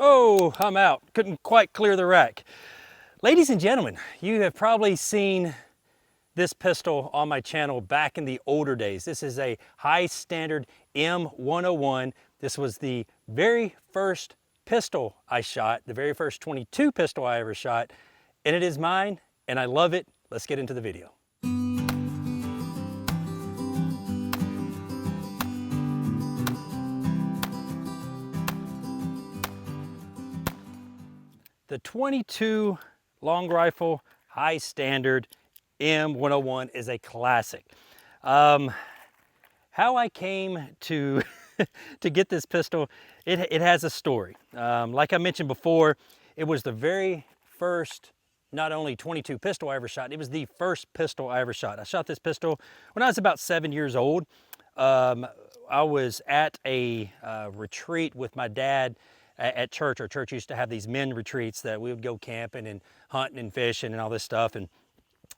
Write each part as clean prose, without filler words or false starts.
Oh, I'm out. Couldn't quite clear the rack. Ladies and gentlemen, you have probably seen this pistol on my channel back in the older days. This is a high standard M101. This was the very first pistol I shot, the very first 22 pistol I ever shot, and it is mine, and I love it. Let's get into the video. The 22 long rifle, high standard M101 is a classic. How I came to to get this pistol, it has a story. Like I mentioned before, it was the very first, not only 22 pistol I ever shot, it was the first pistol I ever shot. I shot this pistol when I was about 7 years old. I was at a retreat with my dad at church. Our church used to have these men retreats that we would go camping and hunting and fishing and all this stuff. And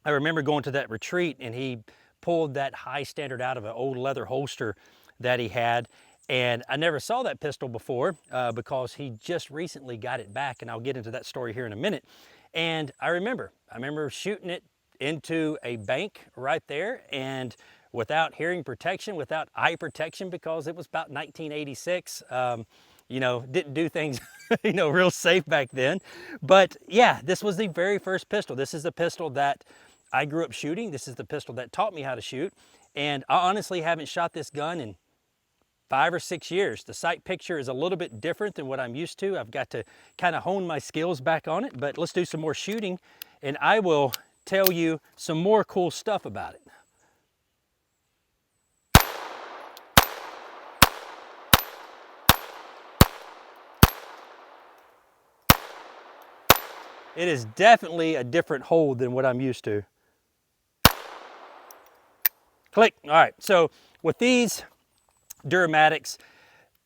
I remember going to that retreat, and he pulled that high standard out of an old leather holster that he had. And I never saw that pistol before because he just recently got it back, and I'll get into that story here in a minute. And I remember shooting it into a bank right there, and without hearing protection, without eye protection, because it was about 1986. Didn't do things, real safe back then. But yeah, this was the very first pistol. This is the pistol that I grew up shooting. This is the pistol that taught me how to shoot. And I honestly haven't shot this gun in 5 or 6 years. The sight picture is a little bit different than what I'm used to. I've got to kind of hone my skills back on it, but let's do some more shooting and I will tell you some more cool stuff about it. It is definitely a different hold than what I'm used to. Click. All right, so with these Duramatics,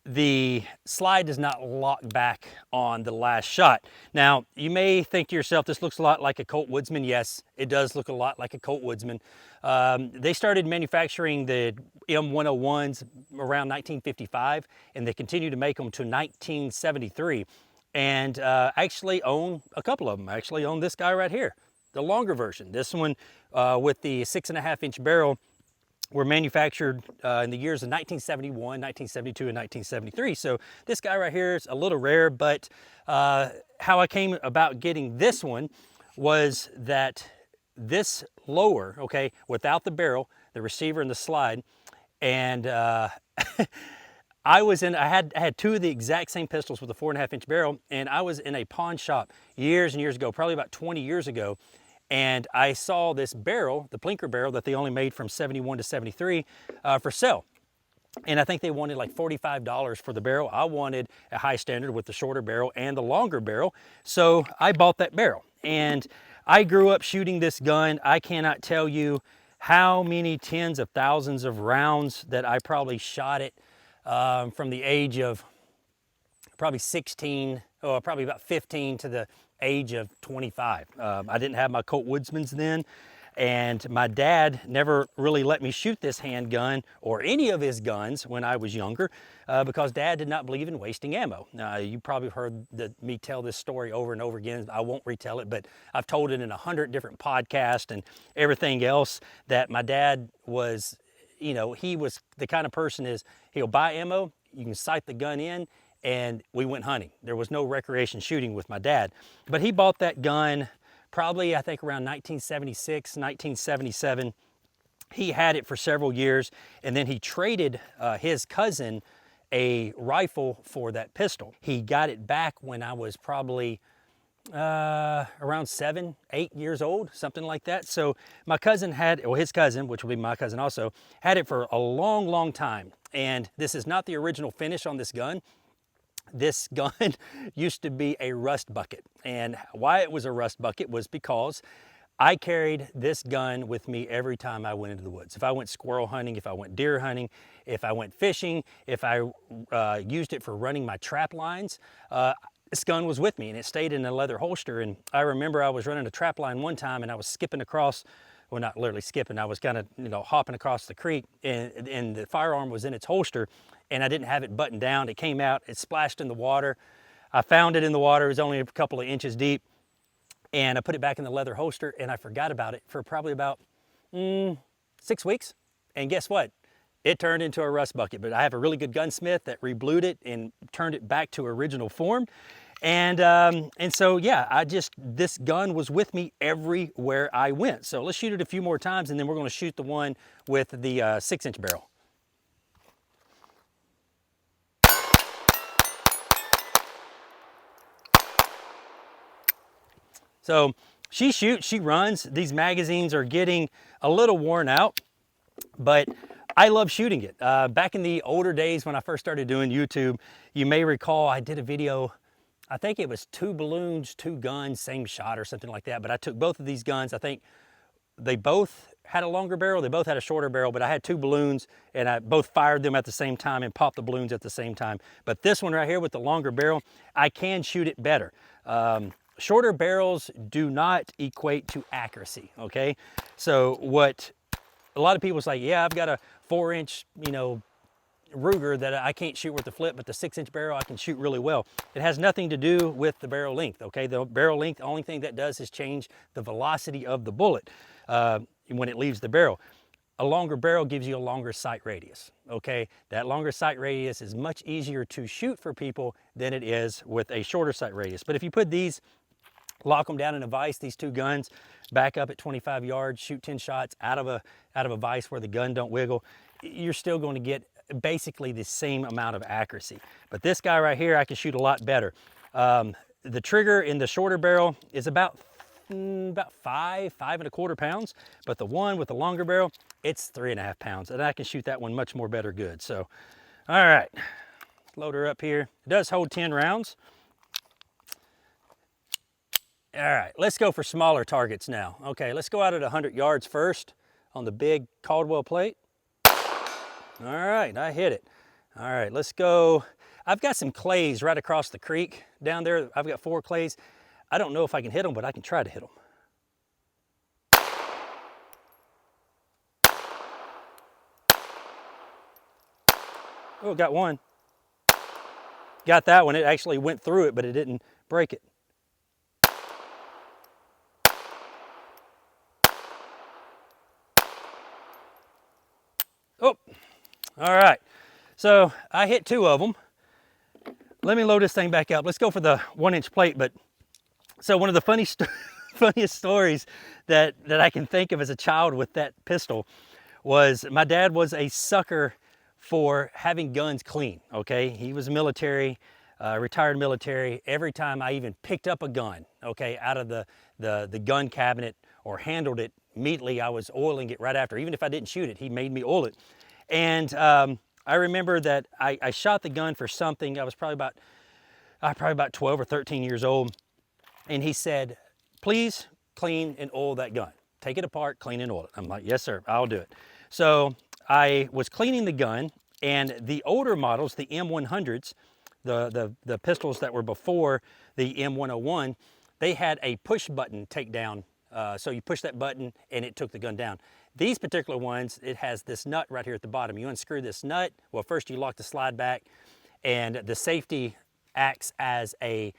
the slide does not lock back on the last shot. Now, you may think to yourself, this looks a lot like a Colt Woodsman. Yes, it does look a lot like a Colt Woodsman. They started manufacturing the M101s around 1955, and they continued to make them to 1973. And I actually own a couple of them. I actually own this guy right here, the longer version. This one with the 6.5-inch barrel were manufactured in the years of 1971, 1972, and 1973. So this guy right here is a little rare, but how I came about getting this one was that this lower, okay, without the barrel, the receiver and the slide, and I had two of the exact same pistols with a 4.5-inch barrel, and I was in a pawn shop years and years ago, probably about 20 years ago, and I saw this barrel, the Plinker barrel that they only made from 71 to 73 for sale. And I think they wanted like $45 for the barrel. I wanted a high standard with the shorter barrel and the longer barrel, so I bought that barrel. And I grew up shooting this gun. I cannot tell you how many tens of thousands of rounds that I probably shot it from the age of probably 16, or probably about 15 to the age of 25. I didn't have my Colt Woodsmans then, and my dad never really let me shoot this handgun or any of his guns when I was younger because Dad did not believe in wasting ammo. You probably heard me tell this story over and over again. I won't retell it, but I've told it in 100 different podcasts and everything else, that my dad was, he was the kind of person he'll buy ammo, you can sight the gun in, and we went hunting. There was no recreation shooting with my dad. But he bought that gun probably, I think, around 1976, 1977. He had it for several years, and then he traded his cousin a rifle for that pistol. He got it back when I was probably around 7, 8 years old, something like that. So my cousin his cousin, which will be my cousin also, had it for a long, long time. And this is not the original finish on this gun. This gun used to be a rust bucket, and why it was a rust bucket was because I carried this gun with me every time I went into the woods. If I went squirrel hunting, if I went deer hunting, if I went fishing, if I used it for running my trap lines, this gun was with me, and it stayed in a leather holster. And I remember I was running a trap line one time, and I was skipping across, well, not literally skipping, I was kind of, hopping across the creek, and the firearm was in its holster, and I didn't have it buttoned down. It came out, it splashed in the water. I found it in the water. It was only a couple of inches deep. And I put it back in the leather holster, and I forgot about it for probably about 6 weeks. And guess what? It turned into a rust bucket. But I have a really good gunsmith that reblued it and turned it back to original form. And so, yeah, this gun was with me everywhere I went. So let's shoot it a few more times, and then we're going to shoot the one with the 6-inch barrel. So she shoots, she runs. These magazines are getting a little worn out, but I love shooting it. Back in the older days when I first started doing YouTube, you may recall I did a video, I think it was 2 balloons, 2 guns, same shot or something like that. But I took both of these guns. I think they both had a longer barrel, they both had a shorter barrel, but I had 2 balloons and I both fired them at the same time and popped the balloons at the same time. But this one right here with the longer barrel, I can shoot it better. Shorter barrels do not equate to accuracy, okay? So what a lot of people say, yeah, I've got a 4-inch, Ruger that I can't shoot with the flip, but the 6-inch barrel I can shoot really well. It has nothing to do with the barrel length, okay? The barrel length, the only thing that does is change the velocity of the bullet when it leaves the barrel. A longer barrel gives you a longer sight radius, okay? That longer sight radius is much easier to shoot for people than it is with a shorter sight radius. But if you put these, lock them down in a vise, these 2 guns, back up at 25 yards, shoot 10 shots out of a vise where the gun don't wiggle, you're still going to get basically the same amount of accuracy. But this guy right here, I can shoot a lot better. The trigger in the shorter barrel is about 5.25 pounds, but the one with the longer barrel, it's 3.5 pounds, and I can shoot that one much more better good. So, all right, let's load her up here. It does hold 10 rounds. All right, let's go for smaller targets now. Okay, let's go out at 100 yards first on the big Caldwell plate. All right, I hit it. All right, let's go. I've got some clays right across the creek down there. I've got 4 clays. I don't know if I can hit them, but I can try to hit them. Oh, got one. Got that one. It actually went through it, but it didn't break it. Oh, all right. So I hit 2 of them. Let me load this thing back up. Let's go for the 1-inch plate. But so one of the funniest stories that I can think of as a child with that pistol was my dad was a sucker for having guns clean, okay? He was military, retired military. Every time I even picked up a gun, okay, out of the gun cabinet or handled it, immediately I was oiling it right after. Even if I didn't shoot it, he made me oil it. And I remember that I shot the gun for something. I was probably about 12 or 13 years old. And he said, please clean and oil that gun. Take it apart, clean and oil it. I'm like, yes, sir, I'll do it. So I was cleaning the gun, and the older models, the M100s, the pistols that were before the M101, they had a push button takedown. So you push that button and it took the gun down. These particular ones, it has this nut right here at the bottom. You unscrew this nut. Well, first you lock the slide back, and the safety acts as a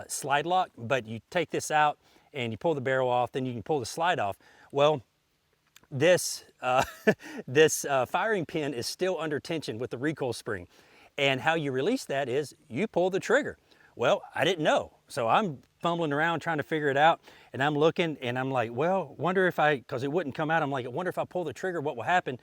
slide lock, but you take this out and you pull the barrel off, then you can pull the slide off. Well, this firing pin is still under tension with the recoil spring. And how you release that is you pull the trigger. Well, I didn't know. So I'm fumbling around trying to figure it out, and I'm looking and I'm like, well, wonder if because it wouldn't come out. I'm like, I wonder if I pull the trigger, what will happen?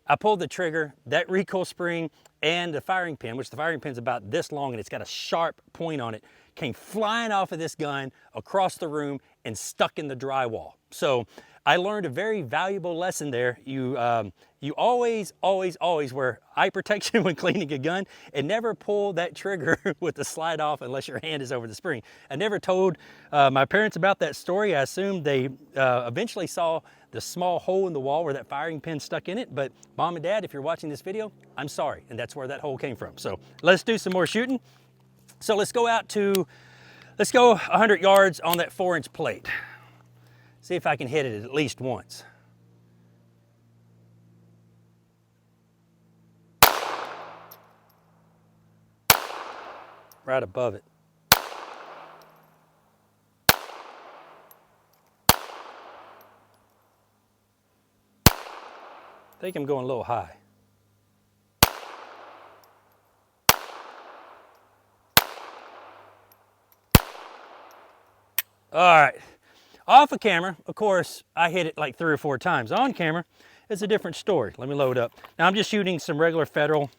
I pulled the trigger, that recoil spring and the firing pin, which the firing pin's about this long and it's got a sharp point on it, came flying off of this gun across the room and stuck in the drywall. So I learned a very valuable lesson there. You always wear eye protection when cleaning a gun, and never pull that trigger with the slide off unless your hand is over the spring. I never told my parents about that story. I assumed they eventually saw the small hole in the wall where that firing pin stuck in it. But Mom and Dad, if you're watching this video, I'm sorry. And that's where that hole came from. So let's do some more shooting. So let's go 100 yards on that 4-inch plate. See if I can hit it at least once. Right above it. I think I'm going a little high. All right, off of camera, of course, I hit it like 3 or 4 times. On camera, it's a different story. Let me load up. Now I'm just shooting some regular Federal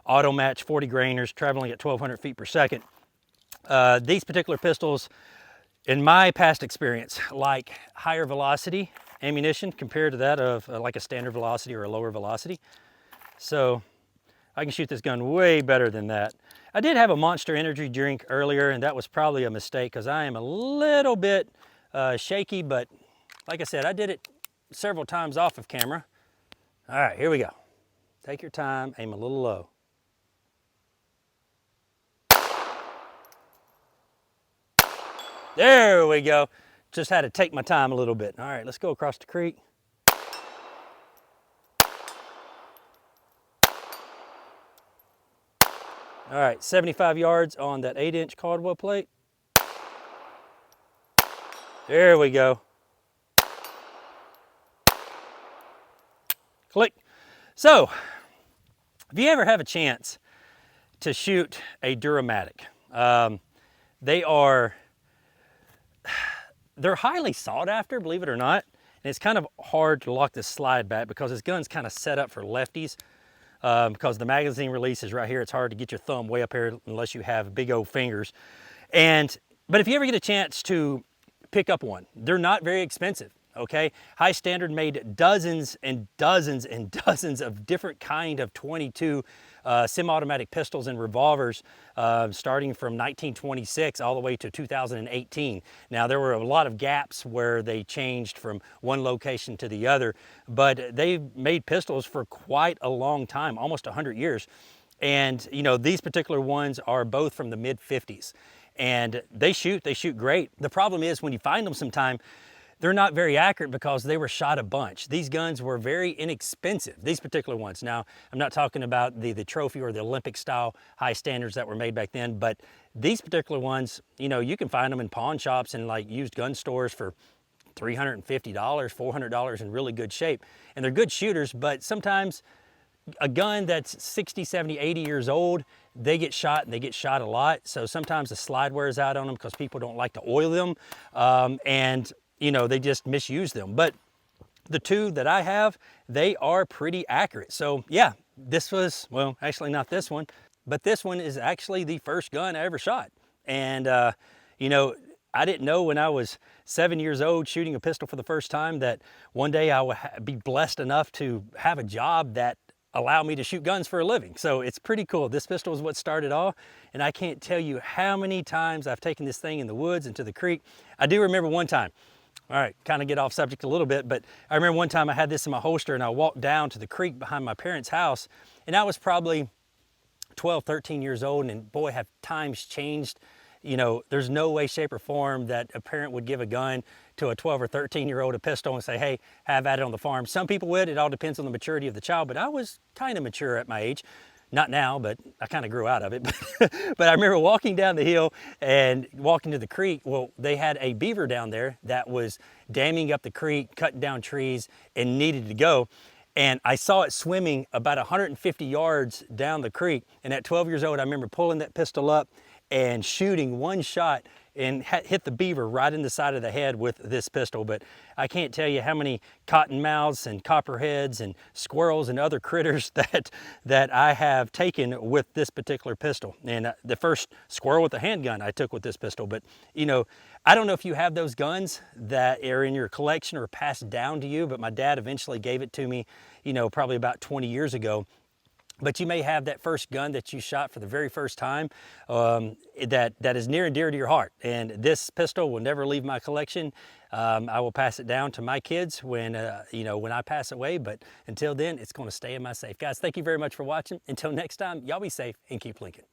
auto match 40 grainers traveling at 1,200 feet per second. These particular pistols, in my past experience, like higher velocity ammunition compared to that of like a standard velocity or a lower velocity. So I can shoot this gun way better than that. I did have a Monster Energy drink earlier, and that was probably a mistake because I am a little bit shaky, but like I said, I did it several times off of camera. All right, here we go. Take your time, aim a little low. There we go. Just had to take my time a little bit. All right, let's go across the creek. All right, 75 yards on that 8-inch Caldwell plate. There we go. Click. So, if you ever have a chance to shoot a Duramatic, they're highly sought after, believe it or not. And it's kind of hard to lock this slide back because this gun's kind of set up for lefties. Because the magazine release is right here. It's hard to get your thumb way up here unless you have big old fingers. But if you ever get a chance to pick up one, they're not very expensive. Okay, High Standard made dozens and dozens and dozens of different kind of 22 semi-automatic pistols and revolvers starting from 1926 all the way to 2018. Now there were a lot of gaps where they changed from one location to the other, but they made pistols for quite a long time, almost 100 years. And you know, these particular ones are both from the mid 50s, and they shoot great. The problem is when you find them sometime, they're not very accurate because they were shot a bunch. These guns were very inexpensive, these particular ones. Now, I'm not talking about the trophy or the Olympic style High Standards that were made back then, but these particular ones, you know, you can find them in pawn shops and like used gun stores for $350, $400 in really good shape. And they're good shooters, but sometimes a gun that's 60, 70, 80 years old, they get shot and they get shot a lot. So sometimes the slide wears out on them because people don't like to oil them. And you know, they just misuse them. But the two that I have, they are pretty accurate. So yeah, this was, well, actually not this one, but this one is actually the first gun I ever shot. And, you know, I didn't know when I was 7 years old shooting a pistol for the first time that one day I would be blessed enough to have a job that allow me to shoot guns for a living. So it's pretty cool. This pistol is what started all, and I can't tell you how many times I've taken this thing in the woods and to the creek. I do remember one time, all right, kind of get off subject a little bit, but I remember one time I had this in my holster and I walked down to the creek behind my parents' house, and I was probably 12, 13 years old, and boy, have times changed. You know, there's no way, shape, or form that a parent would give a gun to a 12 or 13-year-old a pistol and say, hey, have at it on the farm. Some people would. It all depends on the maturity of the child, but I was kind of mature at my age. Not now, but I kind of grew out of it. But I remember walking down the hill and walking to the creek. Well, they had a beaver down there that was damming up the creek, cutting down trees, and needed to go. And I saw it swimming about 150 yards down the creek. And at 12 years old, I remember pulling that pistol up and shooting one shot and hit the beaver right in the side of the head with this pistol. But I can't tell you how many cottonmouths and copperheads and squirrels and other critters that I have taken with this particular pistol. And the first squirrel with a handgun I took with this pistol. But you know, I don't know if you have those guns that are in your collection or passed down to you, but my dad eventually gave it to me, you know, probably about 20 years ago. But you may have that first gun that you shot for the very first time that is near and dear to your heart. And this pistol will never leave my collection. I will pass it down to my kids when, you know, when I pass away. But until then, it's going to stay in my safe. Guys, thank you very much for watching. Until next time, y'all be safe and keep Lincoln.